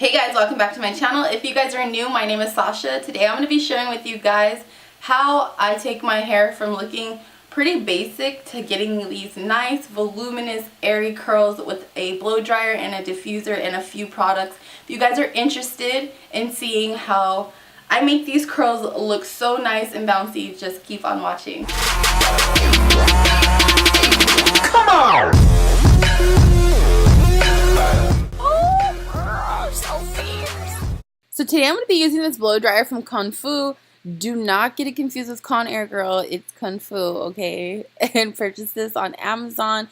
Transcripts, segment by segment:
Hey guys, welcome back to my channel. If you guys are new, my name is Sasha. Today I'm going to be sharing with you guys how I take my hair from looking pretty basic to getting these nice, voluminous, airy curls with a blow dryer and a diffuser and a few products. If you guys are interested in seeing how I make these curls look so nice and bouncy, just keep on watching. Come on! So today I'm going to be using this blow dryer from Kung Fu. Do not get it confused with Conair Girl. It's Kung Fu, okay? And purchase this on Amazon.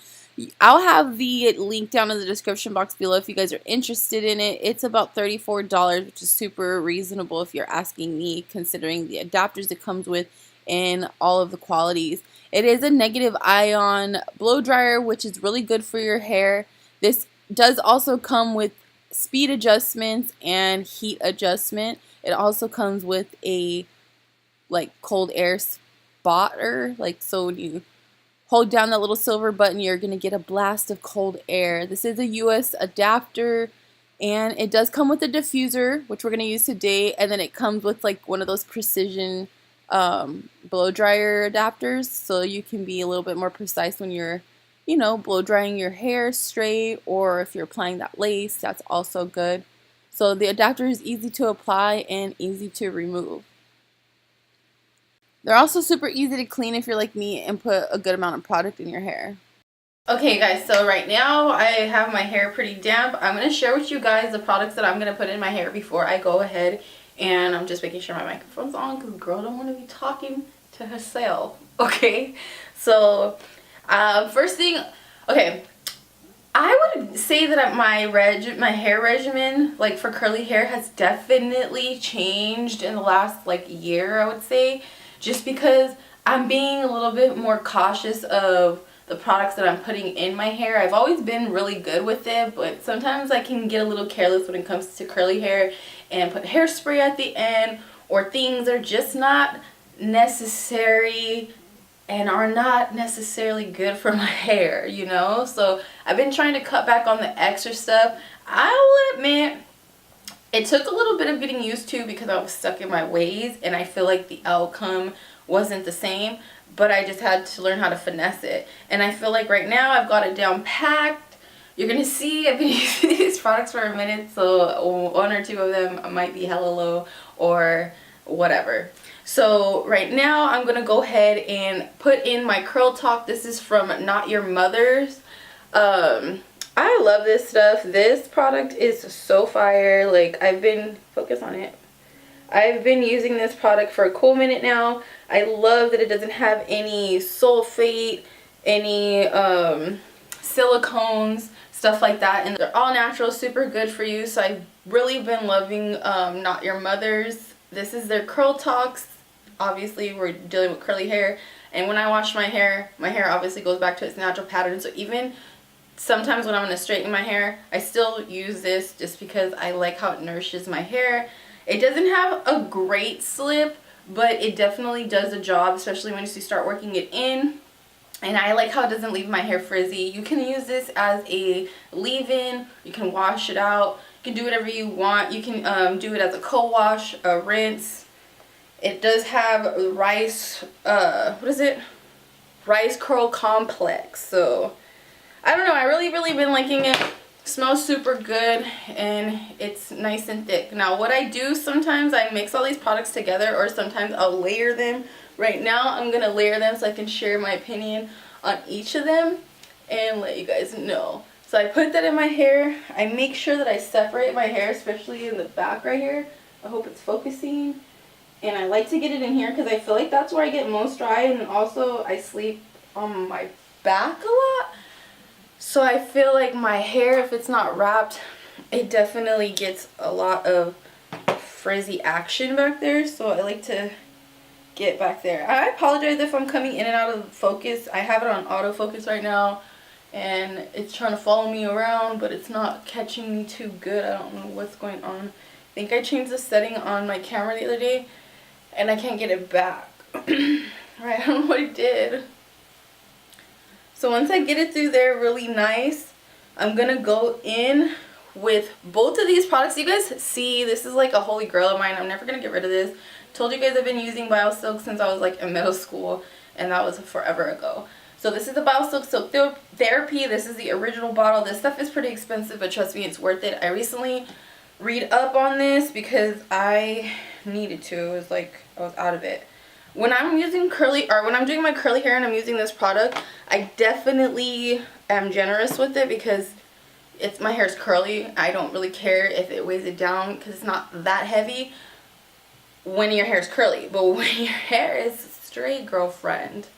I'll have the link down in the description box below if you guys are interested in it. It's about $34, which is super reasonable if you're asking me, considering the adapters it comes with and all of the qualities. It is a negative ion blow dryer, which is really good for your hair. This does also come with speed adjustments and heat adjustment. It also comes with a cold air spotter, so when you hold down that little silver button, you're gonna get a blast of cold air. This is a US adapter, and it does come with a diffuser, which we're gonna use today, and then it comes with one of those precision blow dryer adapters, so you can be a little bit more precise when you're blow drying your hair straight, or if you're applying that lace, that's also good. So the adapter is easy to apply and easy to remove. They're also super easy to clean if you're like me and put a good amount of product in your hair. Okay guys, so right now I have my hair pretty damp. I'm going to share with you guys the products that I'm going to put in my hair before I go ahead, and I'm just making sure my microphone's on because the girl don't want to be talking to herself. Okay, so first thing, okay, I would say that my hair regimen, for curly hair, has definitely changed in the last year, I would say, just because I'm being a little bit more cautious of the products that I'm putting in my hair. I've always been really good with it, but sometimes I can get a little careless when it comes to curly hair and put hairspray at the end, or things are just not necessary and are not necessarily good for my hair, so I've been trying to cut back on the extra stuff. I will admit it took a little bit of getting used to because I was stuck in my ways and I feel like the outcome wasn't the same, but I just had to learn how to finesse it, and I feel like right now I've got it down packed. You're gonna see I've been using these products for a minute, so one or two of them might be hella low or whatever. So right now I'm going to go ahead and put in my Curl Talk. This is from Not Your Mother's. I love this stuff. This product is so fire. I've been using this product for a cool minute now. I love that it doesn't have any sulfate, any silicones, stuff like that, and they're all natural, super good for you. So I've really been loving Not Your Mother's. This is their Curl Talks. Obviously we're dealing with curly hair, and when I wash my hair obviously goes back to its natural pattern, so even sometimes when I'm going to straighten my hair, I still use this just because I like how it nourishes my hair. It doesn't have a great slip, but it definitely does the job, especially once you start working it in. And I like how it doesn't leave my hair frizzy. You can use this as a leave-in. You can wash it out. You can do whatever you want. You can do it as a co-wash, a rinse. It does have rice, rice curl complex. So I don't know, I really been liking it. Smells super good and it's nice and thick. Now what I do sometimes, I mix all these products together, or sometimes I'll layer them. Right now I'm going to layer them so I can share my opinion on each of them and let you guys know. So I put that in my hair. I make sure that I separate my hair, especially in the back right here. I hope it's focusing. And I like to get it in here because I feel like that's where I get most dry, and also I sleep on my back a lot. So I feel like my hair, if it's not wrapped, it definitely gets a lot of frizzy action back there. So I like to get back there. I apologize if I'm coming in and out of focus. I have it on autofocus right now and it's trying to follow me around, but it's not catching me too good. I don't know what's going on. I think I changed the setting on my camera the other day and I can't get it back. Right, I don't know what I did. So once I get it through there really nice, I'm gonna go in with both of these products. You guys see, this is like a holy grail of mine. I'm never going to get rid of this. Told you guys I've been using BioSilk since I was like in middle school, and that was forever ago. So this is the BioSilk Silk Therapy. This is the original bottle. This stuff is pretty expensive, but trust me, it's worth it. I recently read up on this because I needed to. It was like I was out of it. When I'm using when I'm doing my curly hair and I'm using this product, I definitely am generous with it because my hair's curly. I don't really care if it weighs it down because it's not that heavy when your hair's curly. But when your hair is straight, girlfriend,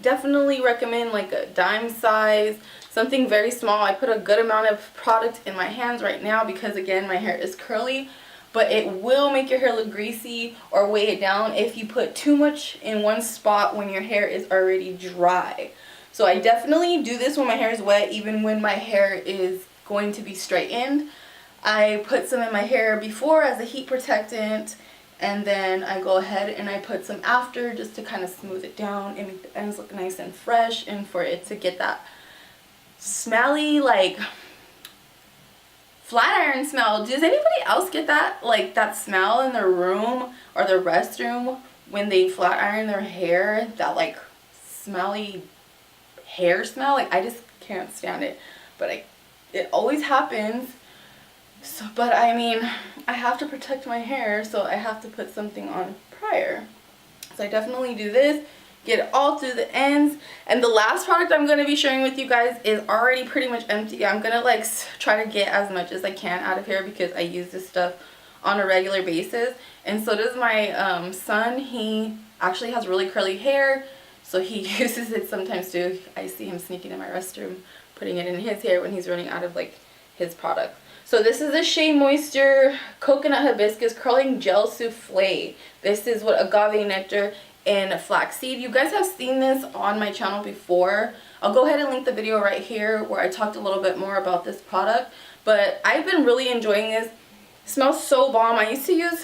definitely recommend like a dime size, something very small. I put a good amount of product in my hands right now because again, my hair is curly. But it will make your hair look greasy or weigh it down if you put too much in one spot when your hair is already dry. So I definitely do this when my hair is wet, even when my hair is going to be straightened. I put some in my hair before as a heat protectant, and then I go ahead and I put some after just to kind of smooth it down and make the ends look nice and fresh, and for it to get that smelly, like, flat iron smell. Does anybody else get that, like, that smell in their room or their restroom when they flat iron their hair? That like smelly hair smell? Like, I just can't stand it. But it always happens. So, but I mean, I have to protect my hair, so I have to put something on prior. So I definitely do this. Get it all through the ends. And the last product I'm going to be sharing with you guys is already pretty much empty. I'm going to like try to get as much as I can out of here because I use this stuff on a regular basis. And so does my son. He actually has really curly hair, so he uses it sometimes too. I see him sneaking in my restroom, putting it in his hair when he's running out of like his product. So this is the Shea Moisture Coconut Hibiscus Curling Gel Souffle. This is what agave nectar and flaxseed. You guys have seen this on my channel before. I'll go ahead and link the video right here where I talked a little bit more about this product, but I've been really enjoying this. It smells so bomb. I used to use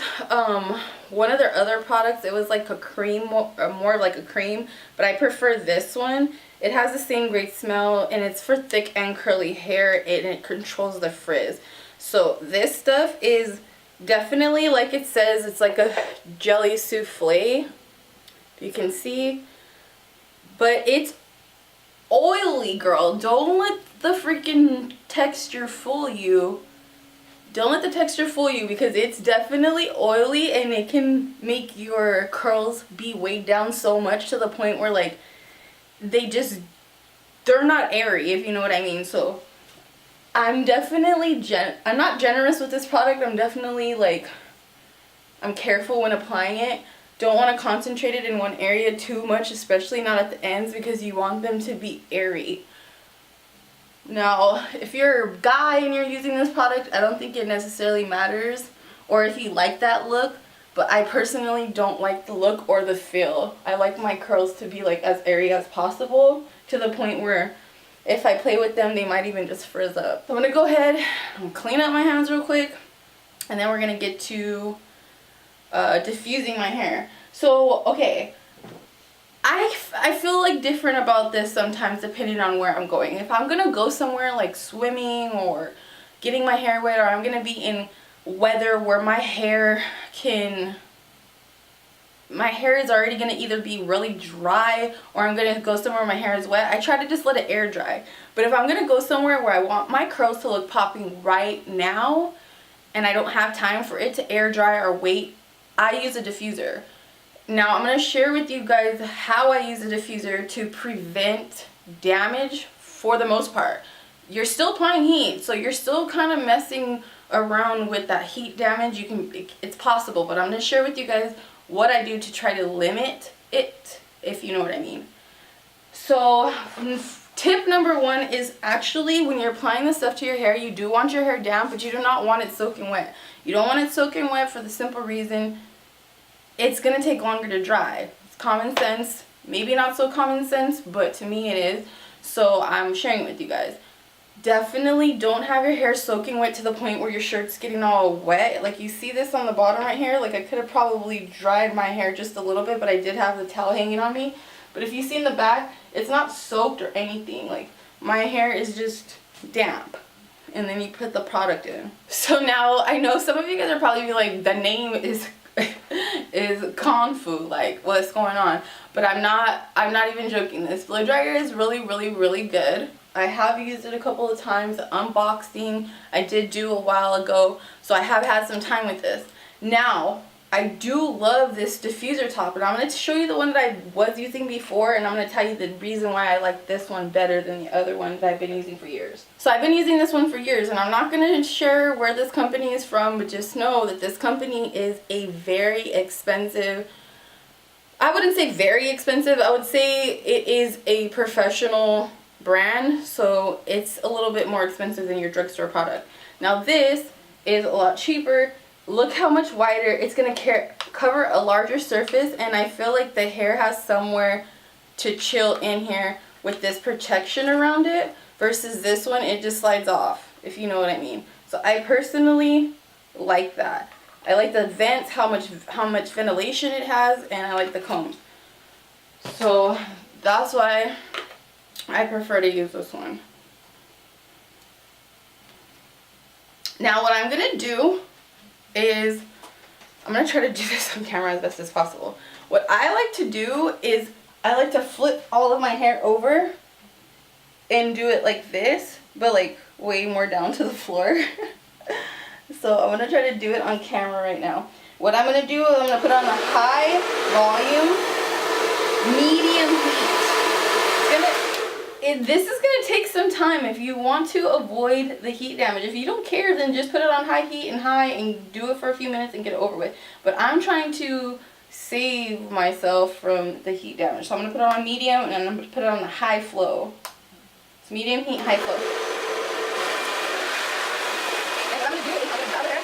one of their other products. It was like a cream, more like a cream, but I prefer this one. It has the same great smell, and it's for thick and curly hair, and it controls the frizz. So this stuff is definitely, like it says, it's like a jelly souffle. You can see, but it's oily, girl. Don't let the freaking texture fool you. Don't let the texture fool you because it's definitely oily, and it can make your curls be weighed down so much to the point where like they're not airy, if you know what I mean. So I'm definitely I'm not generous with this product. I'm definitely like, I'm careful when applying it. Don't want to concentrate it in one area too much, especially not at the ends, because you want them to be airy. Now, if you're a guy and you're using this product, I don't think it necessarily matters, or if you like that look, but I personally don't like the look or the feel. I like my curls to be like as airy as possible, to the point where if I play with them, they might even just frizz up. So I'm going to go ahead and clean up my hands real quick, and then we're going to get to diffusing my hair. So, okay, I feel like different about this sometimes depending on where I'm going. If I'm going to go somewhere like swimming or getting my hair wet, or I'm going to be in weather where my hair is already going to either be really dry, or I'm going to go somewhere where my hair is wet, I try to just let it air dry. But if I'm going to go somewhere where I want my curls to look popping right now, and I don't have time for it to air dry or wait, I use a diffuser. Now I'm going to share with you guys how I use a diffuser to prevent damage for the most part. You're still applying heat, so you're still kind of messing around with that heat damage. It's possible, but I'm going to share with you guys what I do to try to limit it, if you know what I mean. So tip number one is actually when you're applying this stuff to your hair, you do want your hair damp, but you do not want it soaking wet. You don't want it soaking wet for the simple reason it's going to take longer to dry. It's common sense. Maybe not so common sense, but to me it is. So I'm sharing it with you guys. Definitely don't have your hair soaking wet to the point where your shirt's getting all wet. Like you see this on the bottom right here. Like I could have probably dried my hair just a little bit, but I did have the towel hanging on me. But if you see in the back, it's not soaked or anything. Like my hair is just damp. and then you put the product in. So now I know some of you guys are probably like, the name is is Kung Fu, like what's going on? But I'm not even joking. This blow dryer is really good. I have used it a couple of times. Unboxing I did do a while ago, so I have had some time with this. Now I do love this diffuser top, and I'm going to show you the one that I was using before, and I'm going to tell you the reason why I like this one better than the other ones I've been using for years. So I've been using this one for years, and I'm not going to share where this company is from, but just know that this company is a very expensive, I wouldn't say very expensive, I would say it is a professional brand, so it's a little bit more expensive than your drugstore product. Now this is a lot cheaper. Look how much wider. It's going to cover a larger surface, and I feel like the hair has somewhere to chill in here with this protection around it, versus this one, it just slides off, if you know what I mean. So I personally like that. I like the vents, how much ventilation it has, and I like the combs. So that's why I prefer to use this one. Now what I'm going to do is, I'm going to try to do this on camera as best as possible. What I like to do is, I like to flip all of my hair over and do it like this, but like way more down to the floor. So I'm going to try to do it on camera right now. What I'm going to do is I'm going to put on a high volume, medium heat. This is going to take some time if you want to avoid the heat damage. If you don't care, then just put it on high heat and do it for a few minutes and get it over with. But I'm trying to save myself from the heat damage. So I'm going to put it on medium, and I'm going to put it on the high flow. It's medium heat, high flow. And I'm going to do it out of there.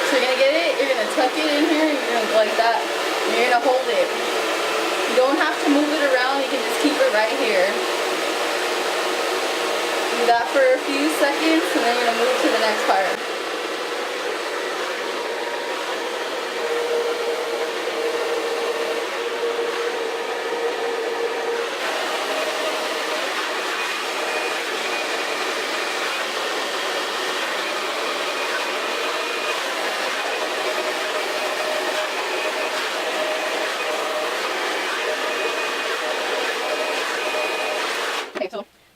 So you're going to get it, you're going to tuck it in here, and you're going to go like that, and you're going to hold it. You don't have to move it around, you can just keep it right here. Do that for a few seconds, and then you're going to move to the next part.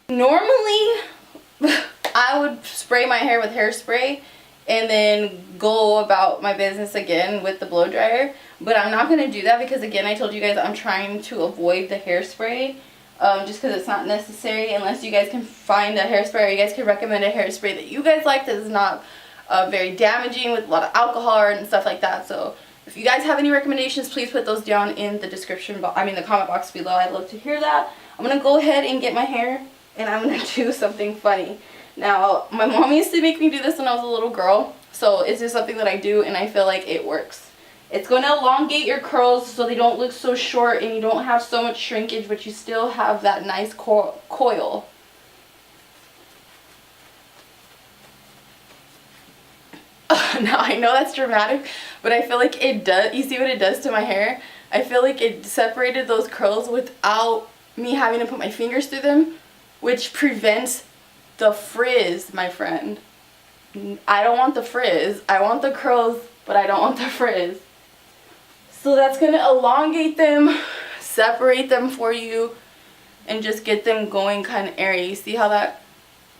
Normally, I would spray my hair with hairspray and then go about my business again with the blow dryer. But I'm not going to do that because, again, I told you guys I'm trying to avoid the hairspray just because it's not necessary unless you guys can find a hairspray, or you guys can recommend a hairspray that you guys like that is not very damaging with a lot of alcohol and stuff like that. So if you guys have any recommendations, please put those down in the description box, the comment box below. I'd love to hear that. I'm going to go ahead and get my hair, and I'm going to do something funny. Now, my mom used to make me do this when I was a little girl, so it's just something that I do, and I feel like it works. It's going to elongate your curls so they don't look so short and you don't have so much shrinkage, but you still have that nice coil. Now, I know that's dramatic, but I feel like it does. You see what it does to my hair? I feel like it separated those curls without me having to put my fingers through them, which prevents the frizz, my friend. I don't want the frizz. I want the curls, but I don't want the frizz. So that's going to elongate them, separate them for you, and just get them going kind of airy. You see how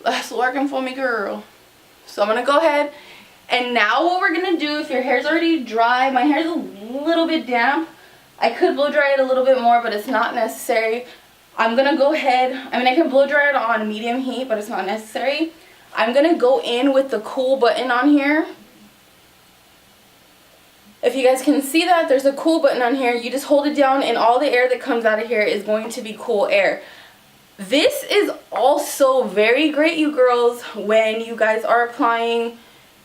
that's working for me, girl? So I'm going to go ahead, and now what we're going to do, if your hair's already dry, my hair's a little bit damp. I could blow dry it a little bit more, but it's not necessary. I'm going to go ahead, I can blow dry it on medium heat, but it's not necessary. I'm going to go in with the cool button on here. If you guys can see that, there's a cool button on here. You just hold it down, and all the air that comes out of here is going to be cool air. This is also very great, you girls, when you guys are applying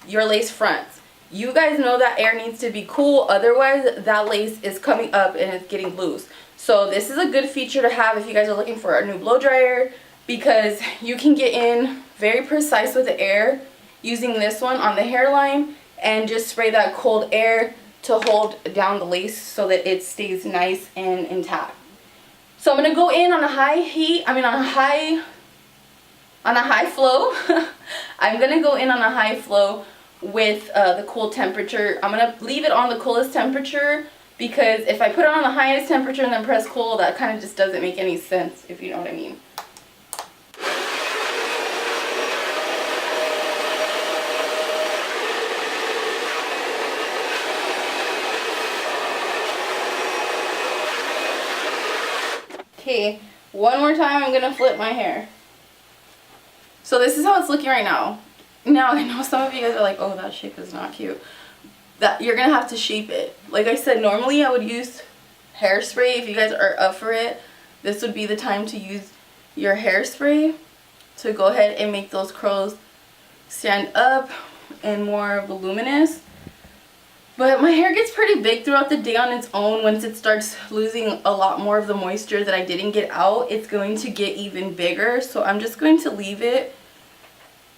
your lace fronts. You guys know that air needs to be cool, otherwise that lace is coming up and it's getting loose. So this is a good feature to have if you guys are looking for a new blow dryer, because you can get in very precise with the air using this one on the hairline, and just spray that cold air to hold down the lace so that it stays nice and intact. So I'm gonna go in on a high heat, on a high flow. I'm gonna go in on a high flow with the cool temperature. I'm gonna leave it on the coolest temperature, because if I put it on the highest temperature and then press cool, that kind of just doesn't make any sense, if you know what I mean. Okay, one more time, I'm gonna flip my hair. So this is how it's looking right now. Now, I know some of you guys are like, oh, that shape is not cute. That you're gonna have to shape it. Like I said, normally I would use hairspray. If you guys are up for it, this would be the time to use your hairspray to go ahead and make those curls stand up and more voluminous. But my hair gets pretty big throughout the day on its own. Once it starts losing a lot more of the moisture that I didn't get out, it's going to get even bigger. So I'm just going to leave it.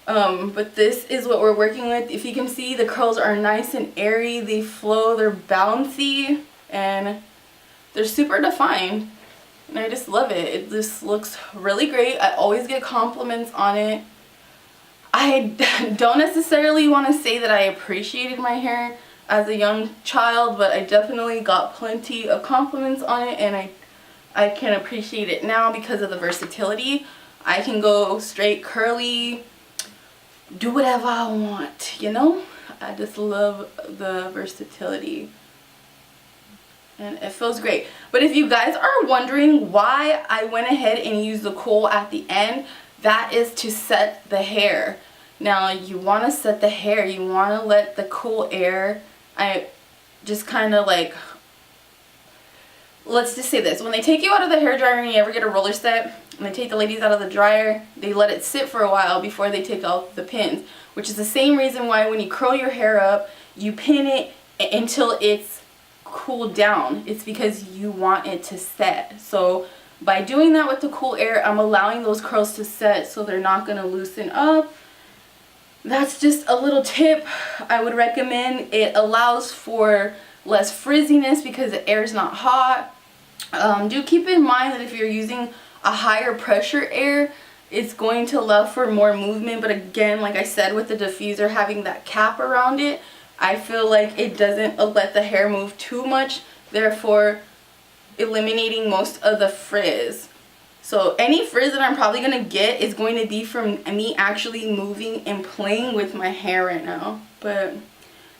But this is what we're working with. If you can see, the curls are nice and airy. They flow, they're bouncy, and they're super defined. And I just love it. It just looks really great. I always get compliments on it. I don't necessarily want to say that I appreciated my hair as a young child, but I definitely got plenty of compliments on it, and I can appreciate it now because of the versatility. I can go straight curly, do whatever I want, you know? I just love the versatility, and it feels great. But if you guys are wondering why I went ahead and used the cool at the end, that is to set the hair. Now, you want to set the hair, you want to let the cool air, I just kind of like, let's just say this, when they take you out of the hair dryer and you ever get a roller set, and they take the ladies out of the dryer, they let it sit for a while before they take out the pins, which is the same reason why when you curl your hair up, you pin it until it's cooled down. It's because you want it to set. So by doing that with the cool air, I'm allowing those curls to set so they're not going to loosen up. That's just a little tip I would recommend. It allows for less frizziness because the air is not hot. Do keep in mind that if you're using a higher pressure air, it's going to allow for more movement. But again, like I said, with the diffuser having that cap around it, I feel like it doesn't let the hair move too much, therefore eliminating most of the frizz. So any frizz that I'm probably going to get is going to be from me actually moving and playing with my hair right now. But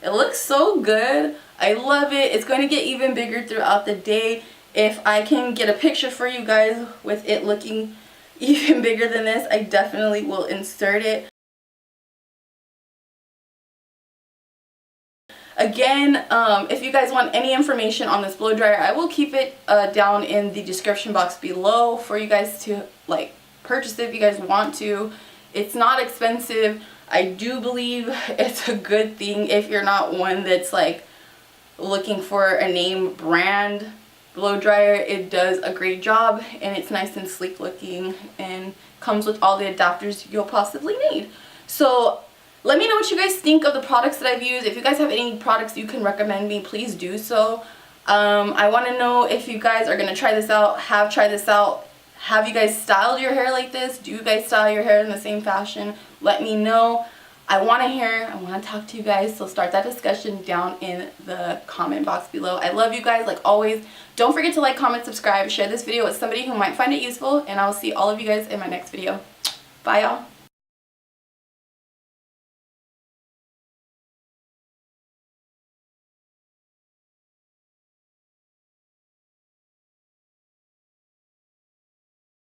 it looks so good. I love it. It's going to get even bigger throughout the day. If I can get a picture for you guys with it looking even bigger than this, I definitely will insert it. Again, if you guys want any information on this blow dryer, I will keep it down in the description box below for you guys to like purchase it if you guys want to. It's not expensive. I do believe it's a good thing if you're not one that's like looking for a name brand blow dryer. It does a great job, and it's nice and sleek looking and comes with all the adapters you'll possibly need. So let me know what you guys think of the products that I've used. If you guys have any products you can recommend me, please do so. I want to know if you guys are going to try this out, have tried this out. Have you guys styled your hair like this? Do you guys style your hair in the same fashion? Let me know. I want to hear, I want to talk to you guys, so start that discussion down in the comment box below. I love you guys like always. Don't forget to like, comment, subscribe, share this video with somebody who might find it useful, and I will see all of you guys in my next video. Bye, y'all.